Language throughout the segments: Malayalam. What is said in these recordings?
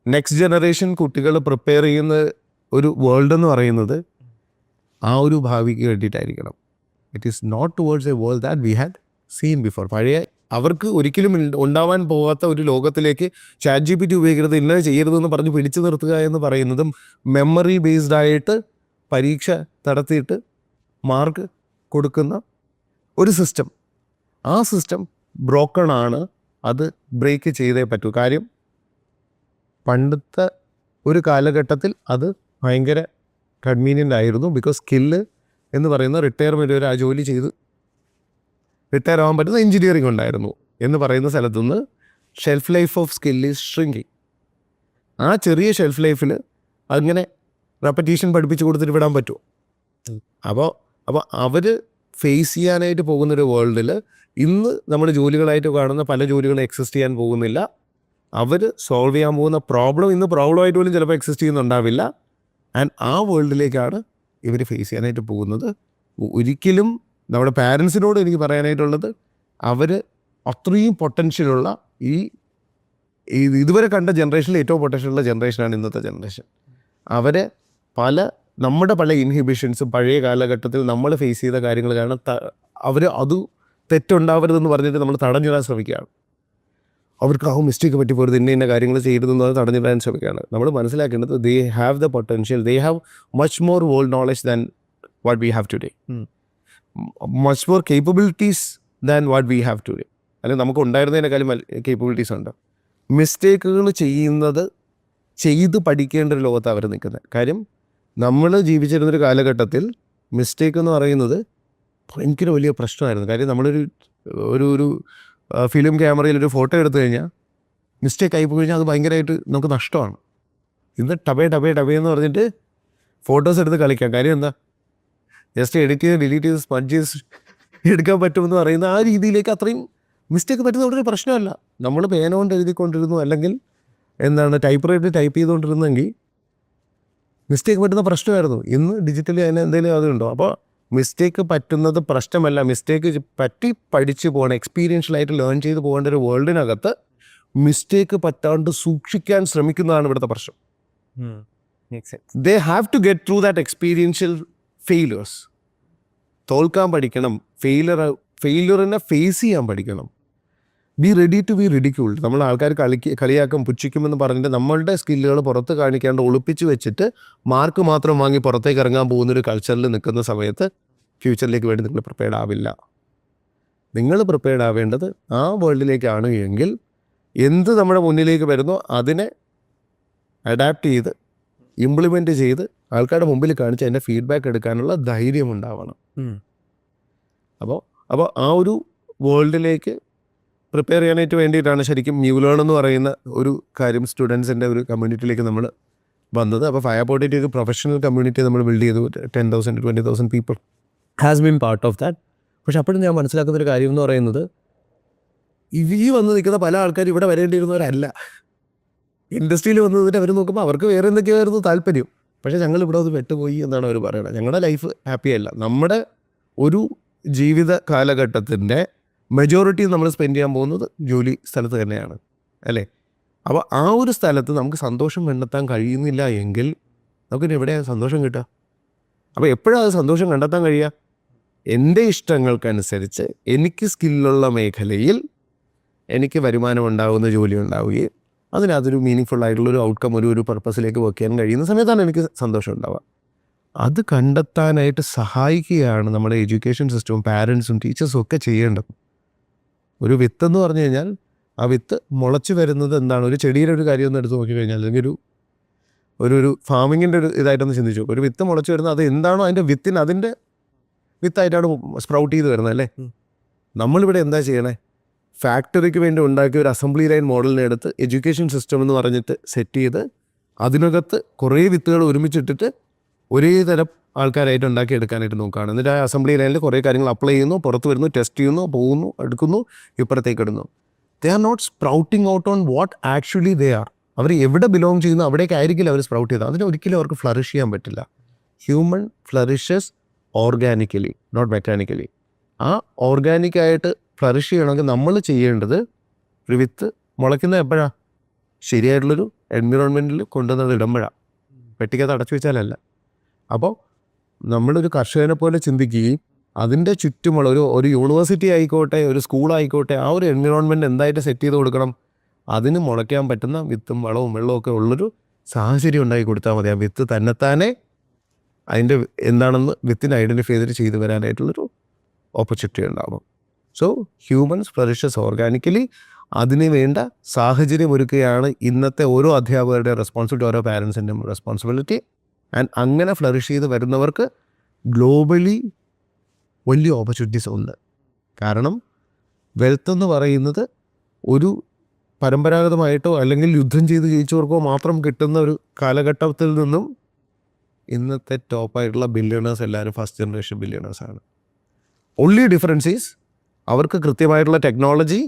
നെക്സ്റ്റ് ജനറേഷൻ കുട്ടികൾ പ്രിപ്പയർ ചെയ്യുന്ന ഒരു വേൾഡ് എന്ന് പറയുന്നത് ആ ഒരു ഭാവിക്ക് വേണ്ടിയിട്ടായിരിക്കണം. It is not towards a world that we had seen before. പഴയ അവർക്ക് ഒരിക്കലും ഉണ്ടാവാൻ പോകാത്ത ഒരു ലോകത്തിലേക്ക് ChatGPT ഉപയോഗിക്കരുത്, ഇന്നത് ചെയ്യരുതെന്ന് പറഞ്ഞ് പിടിച്ചു നിർത്തുക എന്ന് പറയുന്നതും മെമ്മറി ബേസ്ഡ് ആയിട്ട് പരീക്ഷ നടത്തിയിട്ട് മാർക്ക് കൊടുക്കുന്ന ഒരു സിസ്റ്റം, ആ സിസ്റ്റം ബ്രോക്കൺ ആണ്. അത് ബ്രേക്ക് ചെയ്തേ പറ്റൂ. കാര്യം പണ്ടത്തെ ഒരു കാലഘട്ടത്തിൽ അത് ഭയങ്കര കൺവീനിയൻ്റ് ആയിരുന്നു. ബിക്കോസ് സ്കില്ല് എന്ന് പറയുന്ന റിട്ടയർമെൻറ്റ് വരെ ആ ജോലി ചെയ്ത് റിട്ടയർ ആവാൻ പറ്റുന്ന എഞ്ചിനീയറിംഗ് ഉണ്ടായിരുന്നു എന്ന് പറയുന്ന സ്ഥലത്തുനിന്ന് shelf life of skill is shrinking. ആ ചെറിയ ഷെൽഫ് ലൈഫിൽ അങ്ങനെ റെപ്പറ്റീഷൻ പഠിപ്പിച്ച് കൊടുത്തിട്ട് വിടാൻ പറ്റുമോ? അപ്പോൾ അവർ ഫേസ് ചെയ്യാനായിട്ട് പോകുന്നൊരു വേൾഡിൽ ഇന്ന് നമ്മൾ ജോലികളായിട്ട് കാണുന്ന പല ജോലികളും എക്സിസ്റ്റ് ചെയ്യാൻ പോകുന്നില്ല. അവർ സോൾവ് ചെയ്യാൻ പോകുന്ന പ്രോബ്ലം ഇന്ന് പ്രോബ്ലമായിട്ട് പോലും ചിലപ്പോൾ എക്സിസ്റ്റ് ചെയ്യുന്നുണ്ടാവില്ല. ആൻഡ് ആ വേൾഡിലേക്കാണ് ഇവർ ഫേസ് ചെയ്യാനായിട്ട് പോകുന്നത്. ഒരിക്കലും നമ്മുടെ പാരൻസിനോട് എനിക്ക് പറയാനായിട്ടുള്ളത്, അവർ അത്രയും പൊട്ടൻഷ്യലുള്ള ഇതുവരെ കണ്ട ജനറേഷനിൽ ഏറ്റവും പൊട്ടൻഷ്യലുള്ള ജനറേഷനാണ് ഇന്നത്തെ ജനറേഷൻ. അവരെ നമ്മുടെ പല ഇൻഹിബിഷൻസും പഴയ കാലഘട്ടത്തിൽ നമ്മൾ ഫേസ് ചെയ്ത കാര്യങ്ങൾ കാരണം അവർ അത് തെറ്റുണ്ടാവരുതെന്ന് പറഞ്ഞിട്ട് നമ്മൾ തടഞ്ഞിടാൻ ശ്രമിക്കുകയാണ്. അവർക്ക് മിസ്റ്റേക്ക് പറ്റിപ്പോരുത്, ഇന്ന കാര്യങ്ങൾ ചെയ്യരുതെന്ന് തടഞ്ഞിടാൻ ശ്രമിക്കുകയാണ്. നമ്മൾ മനസ്സിലാക്കേണ്ടത് they have the potential, they have much more world knowledge than what we have today, much more capabilities than what we have today. അല്ലെങ്കിൽ നമുക്ക് ഉണ്ടായിരുന്നതിനേക്കാളും കേപ്പബിലിറ്റീസ് ഉണ്ട്. മിസ്റ്റേക്കുകൾ ചെയ്ത് പഠിക്കേണ്ട ഒരു ലോകത്താണ് അവർ നിൽക്കുന്നത്. കാര്യം നമ്മൾ ജീവിച്ചിരുന്നൊരു കാലഘട്ടത്തിൽ മിസ്റ്റേക്ക് എന്ന് പറയുന്നത് ഭയങ്കര വലിയ പ്രശ്നമായിരുന്നു. കാര്യം നമ്മളൊരു ഒരു ഫിലിം ക്യാമറയിൽ ഒരു ഫോട്ടോ എടുത്തു കഴിഞ്ഞാൽ മിസ്റ്റേക്ക് ആയിപ്പോയി കഴിഞ്ഞാൽ അത് ഭയങ്കരമായിട്ട് നമുക്ക് നഷ്ടമാണ്. ഇന്ന് ടബേ എന്ന് പറഞ്ഞിട്ട് ഫോട്ടോസ് എടുത്ത് കളിക്കാം. കാര്യം എന്താ, ജസ്റ്റ് എഡിറ്റ് ചെയ്ത് ഡിലീറ്റ് ചെയ്ത് സ്പഞ്ച് ചെയ്ത് എടുക്കാൻ പറ്റുമെന്ന് പറയുന്ന ആ രീതിയിലേക്ക് അത്രയും മിസ്റ്റേക്ക് പറ്റുന്ന അവിടെ ഒരു പ്രശ്നമല്ല. നമ്മൾ പേന കൊണ്ട് എഴുതിക്കൊണ്ടിരുന്നു, അല്ലെങ്കിൽ ടൈപ്പ് റൈറ്റ് ടൈപ്പ് ചെയ്തുകൊണ്ടിരുന്നെങ്കിൽ മിസ്റ്റേക്ക് പറ്റുന്ന പ്രശ്നമായിരുന്നു. ഇന്ന് ഡിജിറ്റലി അതിന് എന്തെങ്കിലും അതുണ്ടോ? അപ്പോൾ മിസ്റ്റേക്ക് പറ്റുന്നത് പ്രശ്നമല്ല. മിസ്റ്റേക്ക് പറ്റി പഠിച്ച് പോകണം, എക്സ്പീരിയൻഷ്യലായിട്ട് ലേൺ ചെയ്ത് പോകേണ്ട ഒരു വേൾഡിനകത്ത് മിസ്റ്റേക്ക് പറ്റാണ്ട് സൂക്ഷിക്കാൻ ശ്രമിക്കുന്നതാണ് ഇവിടുത്തെ പ്രശ്നം. They have to get through that experiential failures. തോൽക്കാൻ പഠിക്കണം, ഫെയിലിയറിനെ ഫേസ് ചെയ്യാൻ പഠിക്കണം. Be ready to be ridiculed. നമ്മൾ ആൾക്കാർ കളിയാക്കും, പുച്ഛിക്കുമെന്ന് പറഞ്ഞിട്ട് നമ്മളുടെ സ്കില്ലുകൾ പുറത്ത് കാണിക്കാണ്ട് ഒളിപ്പിച്ച് വെച്ചിട്ട് മാർക്ക് മാത്രം വാങ്ങി പുറത്തേക്ക് ഇറങ്ങാൻ പോകുന്നൊരു കൾച്ചറിൽ നിൽക്കുന്ന സമയത്ത് ഫ്യൂച്ചറിലേക്ക് വേണ്ടി നിങ്ങൾ പ്രിപ്പയർഡ് ആവില്ല. നിങ്ങൾ പ്രിപ്പയർഡ് ആവേണ്ടത് ആ വേൾഡിലേക്കാണ് എങ്കിൽ എന്ത് നമ്മുടെ മുന്നിലേക്ക് വരുന്നോ അതിനെ അഡാപ്റ്റ് ചെയ്ത് ഇംപ്ലിമെൻറ്റ് ചെയ്ത് ആൾക്കാരുടെ മുമ്പിൽ കാണിച്ച് അതിൻ്റെ ഫീഡ്ബാക്ക് എടുക്കാനുള്ള ധൈര്യം ഉണ്ടാവണം. അപ്പോൾ ആ ഒരു വേൾഡിലേക്ക് പ്രിപ്പയർ ചെയ്യാനായിട്ട് വേണ്ടിയിട്ടാണ് ശരിക്കും ന്യൂ ലേൺ എന്ന് പറയുന്ന ഒരു കാര്യം സ്റ്റുഡൻസിൻ്റെ ഒരു കമ്മ്യൂണിറ്റിയിലേക്ക് നമ്മൾ വന്നത്. അപ്പോൾ ഫയർപോർട്ടിൻ്റെ ഒരു പ്രൊഫഷണൽ കമ്മ്യൂണിറ്റി നമ്മൾ ബിൽഡ് ചെയ്തു. 10,000 to 20,000 people has been part of that. പക്ഷെ അപ്പോഴും ഞാൻ മനസ്സിലാക്കുന്നൊരു കാര്യം എന്ന് പറയുന്നത്, ഈ വന്ന് നിൽക്കുന്ന പല ആൾക്കാർ ഇവിടെ വരേണ്ടിയിരുന്നവരല്ല. ഇൻഡസ്ട്രിയിൽ വന്ന് നിന്നിട്ട് അവർ നോക്കുമ്പോൾ അവർക്ക് വേറെ എന്തൊക്കെയായിരുന്നു താല്പര്യം. പക്ഷേ ഞങ്ങൾ ഇവിടെ അത് പെട്ടുപോയി എന്നാണ് അവർ പറയുന്നത്. ഞങ്ങളുടെ ലൈഫ് ഹാപ്പിയല്ല. നമ്മുടെ ഒരു ജീവിത കാലഘട്ടത്തിൻ്റെ മെജോറിറ്റി നമ്മൾ സ്പെൻഡ് ചെയ്യാൻ പോകുന്നത് ജോലി സ്ഥലത്ത് തന്നെയാണ്, അല്ലേ? അപ്പോൾ ആ ഒരു സ്ഥലത്ത് നമുക്ക് സന്തോഷം കണ്ടെത്താൻ കഴിയുന്നില്ല എങ്കിൽ നമുക്കിനി എവിടെയാണ് സന്തോഷം കിട്ടുക? അപ്പോൾ എപ്പോഴാണ് അത് സന്തോഷം കണ്ടെത്താൻ കഴിയുക? എൻ്റെ ഇഷ്ടങ്ങൾക്കനുസരിച്ച് എനിക്ക് സ്കില്ലുള്ള മേഖലയിൽ എനിക്ക് വരുമാനം ഉണ്ടാകുന്ന ജോലി ഉണ്ടാവുകയും അതിനകത്തൊരു മീനിങ് ഫുൾ ആയിട്ടുള്ളൊരു ഔട്ട്കം ഒരു പർപ്പസിലേക്ക് വർക്ക് ചെയ്യാൻ കഴിയുന്ന സമയത്താണ് എനിക്ക് സന്തോഷം ഉണ്ടാവുക. അത് കണ്ടെത്താനായിട്ട് സഹായിക്കുകയാണ് നമ്മുടെ എഡ്യൂക്കേഷൻ സിസ്റ്റവും പാരൻസും ടീച്ചേഴ്സും ഒക്കെ ചെയ്യേണ്ടത്. ഒരു വിത്ത് എന്ന് പറഞ്ഞു കഴിഞ്ഞാൽ ആ വിത്ത് മുളച്ച് വരുന്നത് എന്താണ്? ഒരു ചെടിയുടെ ഒരു കാര്യം ഒന്ന് എടുത്ത് നോക്കിക്കഴിഞ്ഞാൽ, അല്ലെങ്കിൽ ഒരു ഫാമിങ്ങിൻ്റെ ഒരു ഇതായിട്ടൊന്ന് ചിന്തിച്ചു. ഒരു വിത്ത് മുളച്ച് വരുന്നത് അത് എന്താണോ അതിൻ്റെ അതിൻ്റെ വിത്തായിട്ടാണ് സ്പ്രൗട്ട് ചെയ്ത് വരുന്നത്, അല്ലേ? നമ്മളിവിടെ എന്താ ചെയ്യണേ? ഫാക്ടറിക്ക് വേണ്ടി ഉണ്ടാക്കിയ ഒരു അസംബ്ലി ലൈൻ മോഡലിനെ എടുത്ത് എഡ്യൂക്കേഷൻ സിസ്റ്റം എന്ന് പറഞ്ഞിട്ട് സെറ്റ് ചെയ്ത് അതിനകത്ത് കുറേ വിത്തുകൾ ഒരുമിച്ചിട്ടിട്ട് ഒരേ തരം ആൾക്കാരായിട്ട് ഉണ്ടാക്കിയെടുക്കാനായിട്ട് നോക്കുകയാണ്. എന്നിട്ട് ആ അസംബ്ലി ലൈനിൽ കുറേ കാര്യങ്ങൾ അപ്ലൈ ചെയ്യുന്നു, പുറത്ത് വരുന്നു, ടെസ്റ്റ് ചെയ്യുന്നു, പോകുന്നു, എടുക്കുന്നു, ഇപ്പുറത്തേക്ക് ഇടുന്നു. They are not sprouting out on what actually they are. അവർ എവിടെ ബിലോങ് ചെയ്യുന്നു അവിടേക്ക് ആയിരിക്കില്ല അവർ സ്പ്രൗട്ട് ചെയ്തത്. അതിന് ഒരിക്കലും അവർക്ക് ഫ്ലറിഷ് ചെയ്യാൻ പറ്റില്ല. Human flourishes organically, not mechanically. ആ ഓർഗാനിക്കായിട്ട് ഫ്ലറിഷ് ചെയ്യണമെങ്കിൽ നമ്മൾ ചെയ്യേണ്ടത് ഒരു വിത്ത് മുളയ്ക്കുന്നത് എപ്പോഴാണ്? ശരിയായിട്ടുള്ളൊരു എൻവിറോൺമെൻറ്റിൽ കൊണ്ടുവന്നത് ഇടുമ്പോഴാണ്, പെട്ടിക്കകത്ത് അടച്ചു വെച്ചാലല്ല. അപ്പോൾ നമ്മളൊരു കർഷകനെ പോലെ ചിന്തിക്കുകയും അതിൻ്റെ ചുറ്റുമുള്ള ഒരു യൂണിവേഴ്സിറ്റി ആയിക്കോട്ടെ, ഒരു സ്കൂളായിക്കോട്ടെ, ആ ഒരു എൻവിറോൺമെൻറ്റ് എന്തായിട്ട് സെറ്റ് ചെയ്ത് കൊടുക്കണം, അതിന് മുളയ്ക്കാൻ പറ്റുന്ന വിത്തും വളവും വെള്ളവും ഒക്കെ ഉള്ളൊരു സാഹചര്യം ഉണ്ടാക്കി കൊടുത്താൽ മതി. ആ വിത്ത് തന്നെത്താനെ അതിൻ്റെ എന്താണെന്ന് വിത്തിനെ ഐഡൻറ്റിഫൈ ചെയ്ത് വരാനായിട്ടുള്ളൊരു ഓപ്പർച്യൂണിറ്റി ഉണ്ടാകും. So humans flourishes organically. അതിന് വേണ്ട സാഹചര്യം ഒരുക്കുകയാണ് ഇന്നത്തെ ഓരോ അധ്യാപകരുടെ റെസ്പോൺസിബിലിറ്റി, ഓരോ പാരൻസിൻ്റെയും റെസ്പോൺസിബിലിറ്റി. ആൻഡ് അങ്ങനെ ഫ്ലറിഷ് ചെയ്ത് വരുന്നവർക്ക് ഗ്ലോബലി വലിയ ഓപ്പർച്യൂണിറ്റീസ് ഉണ്ട്. കാരണം വെൽത്ത് എന്ന് പറയുന്നത് ഒരു പരമ്പരാഗതമായിട്ടോ അല്ലെങ്കിൽ യുദ്ധം ചെയ്ത് ജയിച്ചവർക്കോ മാത്രം കിട്ടുന്ന ഒരു കാലഘട്ടത്തിൽ നിന്നും ഇന്നത്തെ ടോപ്പായിട്ടുള്ള ബില്യണേഴ്സ് എല്ലാവരും ഫസ്റ്റ് ജനറേഷൻ ബില്യണേഴ്സാണ്. ഓൺലി ഡിഫറൻസ് ഈസ് അവർക്ക് കൃത്യമായിട്ടുള്ള ടെക്നോളജി,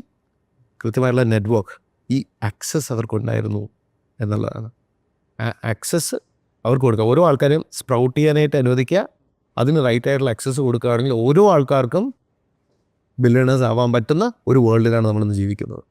കൃത്യമായിട്ടുള്ള നെറ്റ്വർക്ക്, ഈ ആക്സസ് അവർക്കുണ്ടായിരുന്നു എന്നുള്ളതാണ്. ആ ആക്സസ് അവർക്ക് കൊടുക്കുക. ഓരോ ആൾക്കാരെയും സ്പ്രൗട്ട് ചെയ്യാനായിട്ട് അനുവദിക്കുക, അതിന് റൈറ്റ് ആയിട്ടുള്ള ആക്സസ് കൊടുക്കുകയാണെങ്കിൽ ഓരോ ആൾക്കാർക്കും ബില്യണേഴ്സ് ആവാൻ പറ്റുന്ന ഒരു വേൾഡിലാണ് നമ്മളിന്ന് ജീവിക്കുന്നത്.